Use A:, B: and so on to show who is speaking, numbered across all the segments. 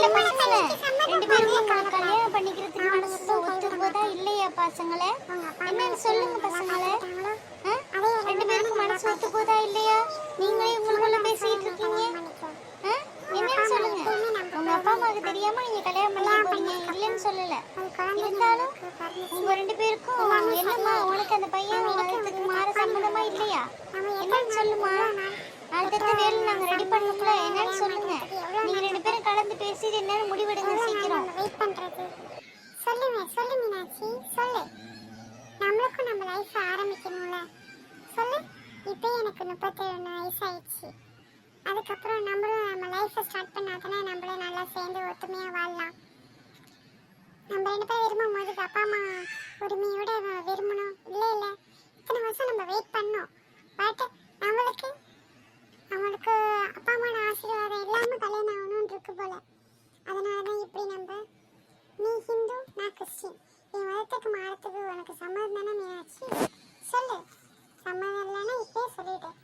A: என்ன பசங்களே, ரெண்டு பேரும் உங்களுக்கு கல்யாணம் பண்ணிக்கிறதுக்கு மனசு ஒத்து போதா இல்லையா பசங்களே? என்னன்னு சொல்லுங்க பசங்களே. ரெண்டு பேருக்கும் மனசு ஒத்து போதா இல்லையா? நீங்களே உங்களுக்குள்ள பேசிட்டு இருக்கீங்க. என்னன்னு சொல்லுங்க. உங்க அப்பா அம்மாவுக்கு தெரியாம நீங்க கல்யாணம் பண்ணி போறீங்க, இல்லைன்னு சொல்லல. இருந்தாலும் உங்க ரெண்டு பேருக்கும் என்னம்மா, உனக்கு அந்த பையன் மதத்துக்கு மாற சம்மதமா இல்லையா? என்னன்னு சொல்லுமா. அடுத்த வேலை நாங்க ரெடி பண்ணல, என்னன்னு சொல்லுங்க. நீங்க ரெண்டு பேரும் கலந்து பேசி என்னன்னு முடிவெடுங்க சீக்கிரம்.
B: வெயிட் பண்றது. சொல்லு மீனாட்சி, சொல்லு. நம்மளுக்கும் நம்ம லைஃப் ஆரம்பிக்கணும்ல. சொல்லு. இப்போ எனக்கு 37 வயசு ஆயிடுச்சு. அதுக்கப்புறம் நம்மளும் நம்ம லைஃப்பை ஸ்டார்ட் பண்ணாதானே நம்மளும் நல்லா சேர்ந்து ஒத்துமையாக வாழலாம். நம்ம ரெண்டு பேரும் விரும்பும் போது அப்பா அம்மா உரிமையோட விரும்பணும். இல்லை இத்தனை வருஷம் நம்ம வெயிட் பண்ணோம். பட் நம்மளுக்கு அப்பா அம்மாவோட ஆசீர்வாதம் இல்லாமல் கல்யாணம் ஆகணும்னு இருக்கு போல. அதனால தான் இப்படி நம்ம, நீ ஹிந்து நான் கிறிஸ்டின், என் மதத்துக்கு மாறத்துக்கு உனக்கு சம்மதம் தானே மீனாட்சி? சொல்லு. சம்மதம் இல்லைன்னா இப்பயே சொல்லிட்டேன்.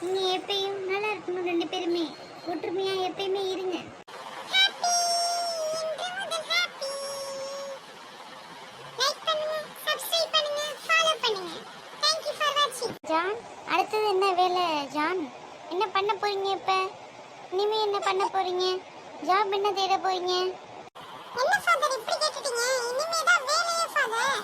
A: நீங்க எப்பயும் நல்லா இருக்கணும், ரெண்டு பேருமே ஒற்றுமையா எப்பயுமே இருங்க. ஜான், அடுத்தது என்ன வேலை ஜான்? என்ன பண்ண போறீங்க இப்ப? இனிமே என்ன பண்ண போறீங்க? ஜாப் என்ன தேட போறீங்க?
B: என்ன ஃபாதர் இப்படி கேட்டுட்டீங்க? இனிமே தான் வேலையே ஃபாதர்.